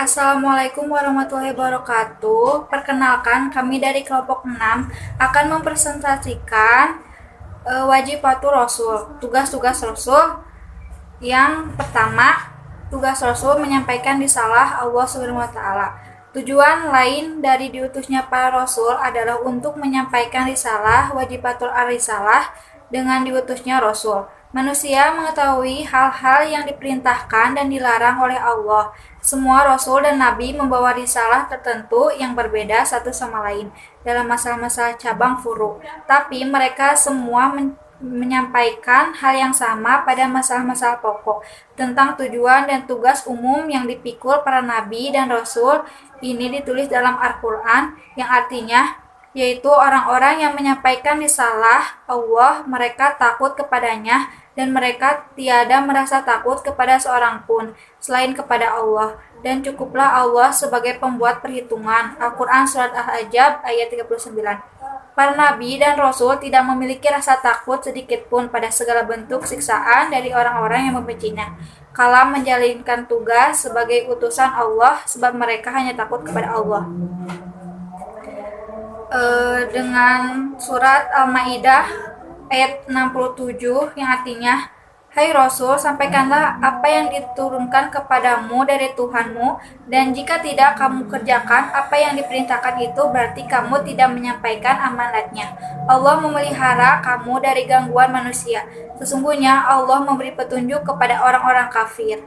Assalamualaikum warahmatullahi wabarakatuh. Perkenalkan, kami dari kelompok 6 akan mempresentasikan Wajibatul Rasul, tugas-tugas Rasul. Yang pertama, tugas Rasul menyampaikan risalah Allah Subhanahu wa taala. Tujuan lain dari diutusnya para rasul adalah untuk menyampaikan risalah wajibatul ar-risalah dengan diutusnya rasul. Manusia mengetahui hal-hal yang diperintahkan dan dilarang oleh Allah. Semua rasul dan nabi membawa risalah tertentu yang berbeda satu sama lain dalam masalah-masalah cabang furu, tapi mereka semua menyampaikan hal yang sama pada masalah-masalah pokok tentang tujuan dan tugas umum yang dipikul para nabi dan rasul. Ini ditulis dalam Al-Quran, yang artinya yaitu orang-orang yang menyampaikan risalah Allah, mereka takut kepadanya dan mereka tiada merasa takut kepada seorang pun selain kepada Allah, dan cukuplah Allah sebagai pembuat perhitungan. Al-Quran Surat Al-Ahzab ayat 39. Para nabi dan rasul tidak memiliki rasa takut sedikit pun pada segala bentuk siksaan dari orang-orang yang membencinya kala menjalankan tugas sebagai utusan Allah, sebab mereka hanya takut kepada Allah. Dengan surat Al-Maidah ayat 67 yang artinya, hai Rasul, sampaikanlah apa yang diturunkan kepadamu dari Tuhanmu, dan jika tidak kamu kerjakan apa yang diperintahkan itu, berarti kamu tidak menyampaikan amanatnya. Allah memelihara kamu dari gangguan manusia. Sesungguhnya Allah memberi petunjuk kepada orang-orang kafir.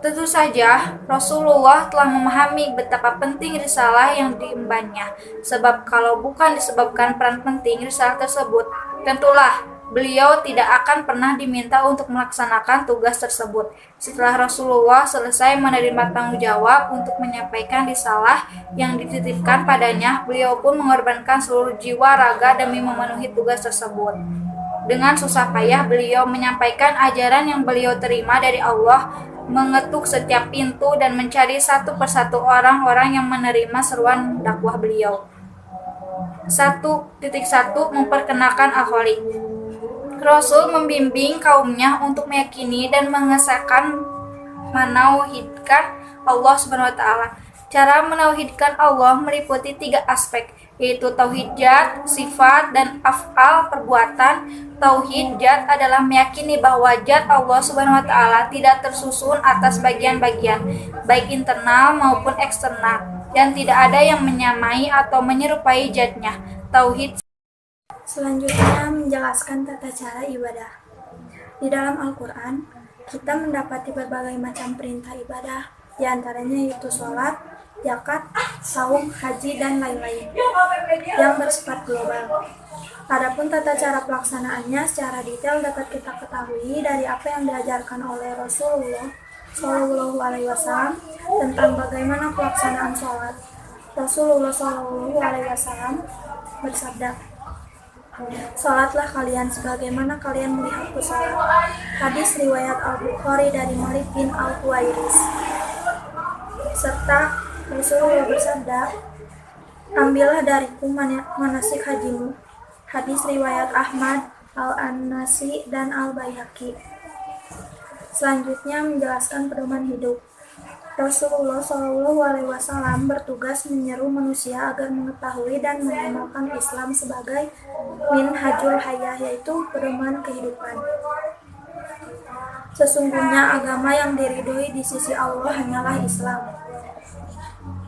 Tentu saja, Rasulullah telah memahami betapa penting risalah yang diembannya, sebab kalau bukan disebabkan peran penting risalah tersebut, tentulah beliau tidak akan pernah diminta untuk melaksanakan tugas tersebut. Setelah Rasulullah selesai menerima tanggung jawab untuk menyampaikan risalah yang dititipkan padanya, beliau pun mengorbankan seluruh jiwa raga demi memenuhi tugas tersebut. Dengan susah payah beliau menyampaikan ajaran yang beliau terima dari Allah, mengetuk setiap pintu dan mencari satu persatu orang-orang yang menerima seruan dakwah beliau. 1.1 Memperkenalkan Al-Khaliq. Rasul membimbing kaumnya untuk meyakini dan mengesahkan menauhidkan Allah Subhanahu wa taala. Cara menauhidkan Allah meliputi 3 aspek, yaitu tauhid zat, sifat, dan af'al perbuatan. Tauhid zat adalah meyakini bahwa zat Allah Subhanahu wa taala tidak tersusun atas bagian-bagian, baik internal maupun eksternal, dan tidak ada yang menyamai atau menyerupai zatnya. Tauhid selanjutnya menjelaskan tata cara ibadah. Di dalam Al-Quran, kita mendapati berbagai macam perintah ibadah, di antaranya yaitu sholat, zakat, saum, haji, dan lain-lain yang bersifat global. Adapun tata cara pelaksanaannya secara detail dapat kita ketahui dari apa yang diajarkan oleh Rasulullah Shallallahu Alaihi Wasallam tentang bagaimana pelaksanaan sholat. Rasulullah Shallallahu Alaihi Wasallam bersabda, "Sholatlah kalian sebagaimana kalian melihatku sholat." Hadis riwayat Al-Bukhari dari Malik bin Al-Huwairis. Serta Rasulullah bersabda, "Ambillah dariku manasik hajimu." Hadis riwayat Ahmad, Al-An-Nasi, dan Al-Baihaqi. Selanjutnya menjelaskan pedoman hidup. Rasulullah Shallallahu Alaihi Wasallam bertugas menyeru manusia agar mengetahui dan mengamalkan Islam sebagai minhajul hayah, yaitu pedoman kehidupan. Sesungguhnya agama yang diridhoi di sisi Allah hanyalah Islam.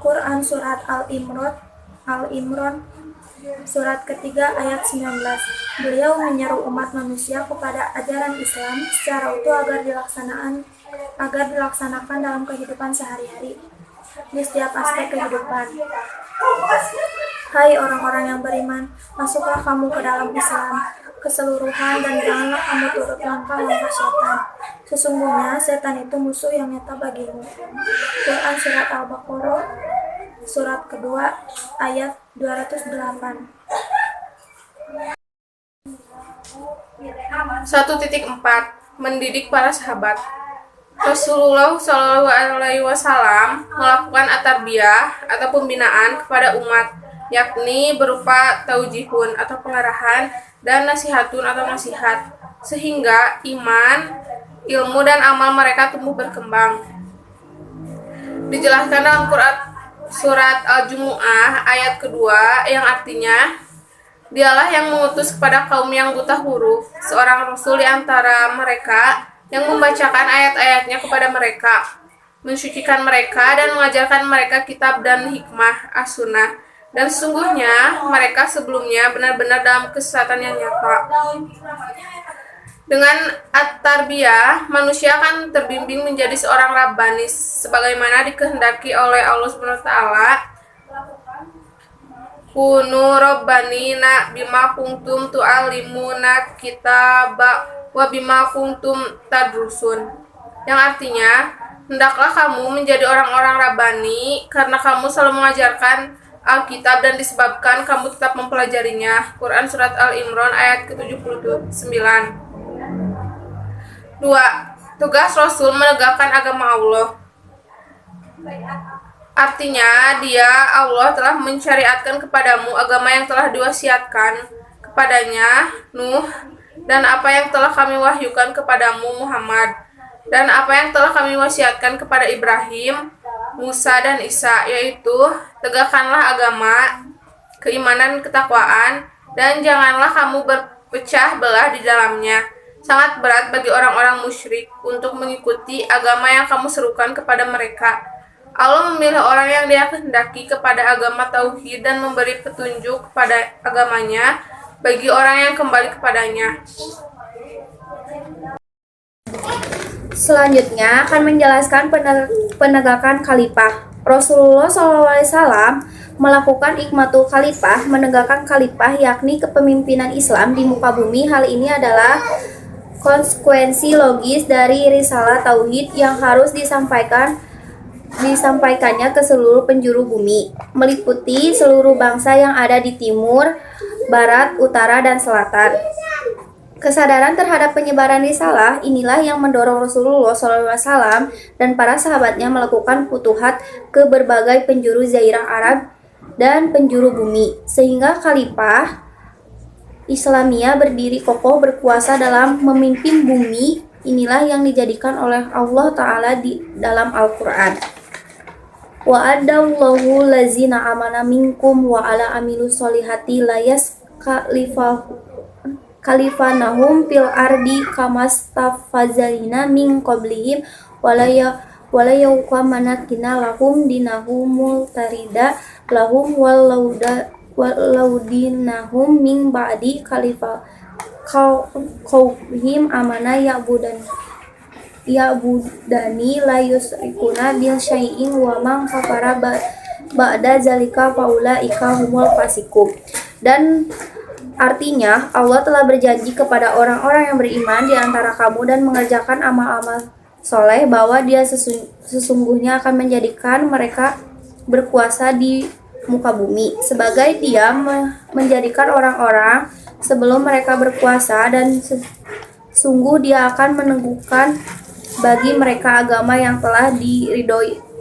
Quran Surat Al-Imran Surat ketiga ayat 19. Beliau menyeru umat manusia kepada ajaran Islam secara utuh agar dilaksanakan dalam kehidupan sehari-hari di setiap aspek kehidupan. Hai orang-orang yang beriman, masuklah kamu ke dalam Islam keseluruhan dan janganlah kamu turut langkah-langkah setan. Sesungguhnya setan itu musuh yang nyata bagimu. Quran Surat Al-Baqarah Surat kedua ayat 208. 1.4 Mendidik para sahabat. Rasulullah Shallallahu Alaihi Wasallam melakukan at-tarbiyah atau pembinaan kepada umat, yakni berupa taujihun atau pengarahan dan nasihatun atau nasihat, sehingga iman, ilmu, dan amal mereka tumbuh berkembang. Dijelaskan dalam Quran surat Al-Jumu'ah ayat kedua yang artinya, Dialah yang mengutus kepada kaum yang buta huruf seorang rasul di antara mereka yang membacakan ayat-ayatnya kepada mereka, mensucikan mereka dan mengajarkan mereka kitab dan hikmah as-sunnah. Dan sesungguhnya mereka sebelumnya benar-benar dalam kesesatan yang nyata. Dengan at-tarbiyah, manusia akan terbimbing menjadi seorang rabbanis sebagaimana dikehendaki oleh Allah Subhanahu wa taala. Kunu rabbanina bima kuntum tu'allimuna kitaba wa bima kuntum tadrusun. Yang artinya, hendaklah kamu menjadi orang-orang rabbani karena kamu selalu mengajarkan Alkitab dan disebabkan kamu tetap mempelajarinya. Quran Surat Al-Imran ayat ke-79. 2. Tugas Rasul menegakkan agama Allah. Artinya, Allah telah mensyariatkan kepadamu agama yang telah diwasiatkan kepadanya, Nuh, dan apa yang telah kami wahyukan kepadamu, Muhammad, dan apa yang telah kami wasiatkan kepada Ibrahim, Musa, dan Isa, yaitu, tegakkanlah agama, keimanan, ketakwaan, dan janganlah kamu berpecah belah di dalamnya. Sangat berat bagi orang-orang musyrik untuk mengikuti agama yang kamu serukan kepada mereka. Allah memilih orang yang Dia kehendaki kepada agama tauhid dan memberi petunjuk kepada agamanya bagi orang yang kembali kepadanya. Selanjutnya akan menjelaskan penegakan khalifah. Rasulullah SAW melakukan ikmatul khalifah, menegakkan khalifah yakni kepemimpinan Islam di muka bumi. Hal ini adalah konsekuensi logis dari risalah tauhid yang harus disampaikannya ke seluruh penjuru bumi, meliputi seluruh bangsa yang ada di timur, barat, utara, dan selatan. Kesadaran terhadap penyebaran risalah inilah yang mendorong Rasulullah SAW dan para sahabatnya melakukan futuhat ke berbagai penjuru Jazirah Arab dan penjuru bumi, sehingga khalifah Islamiyah berdiri kokoh berkuasa dalam memimpin bumi. Inilah yang dijadikan oleh Allah Ta'ala di dalam Al-Quran. Wa'adallahu lazina amana minkum wa ala amilu solihati layas kalifanahum fil ardi kamastafazalina min qablihim walayawqamanakina lahum dinahumul tarida lahum walaudinahum min ba'di khawfihim amana ya'budani la yusrikuna bil syai'in wa man kafara ba'da zalika faulaika humul fasiqun. Dan artinya Allah telah berjanji kepada orang-orang yang beriman di antara kamu dan mengerjakan amal-amal soleh bahwa Dia sesungguhnya akan menjadikan mereka berkuasa di muka bumi, sebagai Dia menjadikan orang-orang sebelum mereka berkuasa, dan sungguh Dia akan meneguhkan bagi mereka agama yang telah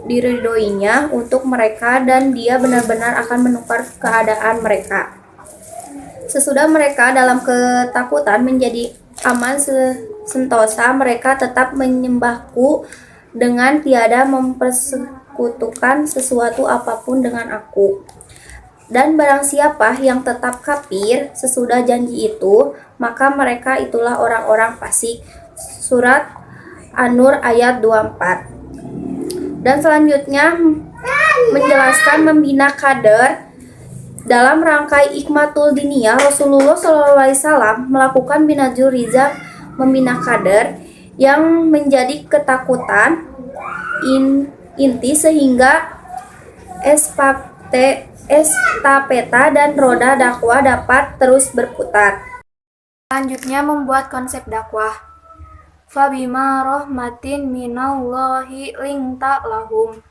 diridhoinya untuk mereka, dan Dia benar-benar akan menukar keadaan mereka. Sesudah mereka dalam ketakutan menjadi aman sentosa, mereka tetap menyembahku dengan tiada mempersekutukan sesuatu apapun dengan aku. Dan barang siapa yang tetap kafir sesudah janji itu, maka mereka itulah orang-orang fasik. Surat An-Nur ayat 24. Dan selanjutnya menjelaskan membina kader. Dalam rangkai Ikmatul Diniyah, Rasulullah SAW melakukan binajul rizaq, membina kader yang menjadi ketakutan inti sehingga estafeta dan roda dakwah dapat terus berputar. Selanjutnya membuat konsep dakwah. Fabima rahmatin minallahi linta lahum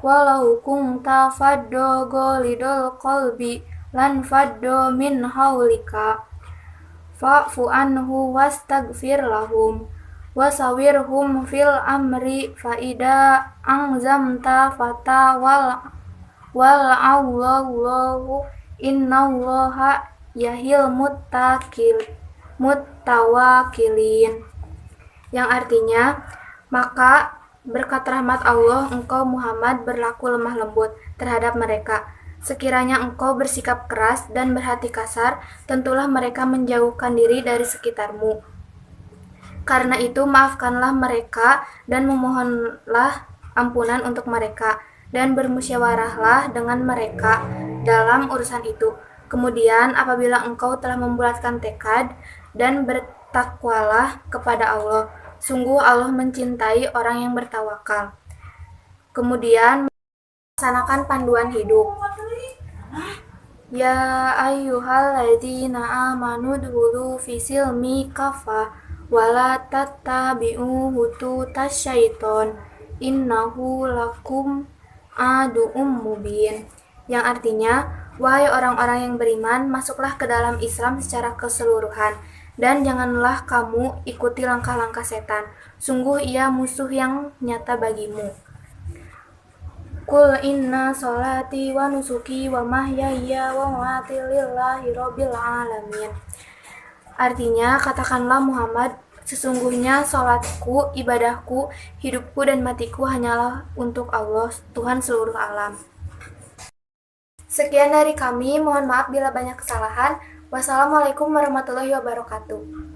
walau kunta faddo golidol qalbi lan faddo min haulika fa'fu anhu wastaghfir lahum wasawirhum fil amri faida angzamta fatawal Allahu innallaha yahil muttawakilin, yang artinya maka Berkat rahmat Allah, engkau Muhammad berlaku lemah lembut terhadap mereka. Sekiranya engkau bersikap keras dan berhati kasar, tentulah mereka menjauhkan diri dari sekitarmu. Karena itu, maafkanlah mereka dan memohonlah ampunan untuk mereka, dan bermusyawarahlah dengan mereka dalam urusan itu. Kemudian, apabila engkau telah membulatkan tekad dan bertakwalah kepada Allah, sungguh Allah mencintai orang yang bertawakal. Kemudian, melaksanakan panduan hidup. Ya ayyuhalladzina amanu dkhulu fi silmi kafah wala tattabi'u hututas syaiton innahu lakum adu'um mubin, yang artinya, wahai orang-orang yang beriman, masuklah ke dalam Islam secara keseluruhan dan janganlah kamu ikuti langkah-langkah setan, sungguh ia musuh yang nyata bagimu. Qul inna sholati wa nusuki wa mahyaya wa mamati lillahi rabbil alamin. Artinya, katakanlah Muhammad, sesungguhnya sholatku, ibadahku, hidupku dan matiku hanyalah untuk Allah, Tuhan seluruh alam. Sekian dari kami, mohon maaf bila banyak kesalahan. Wassalamualaikum warahmatullahi wabarakatuh.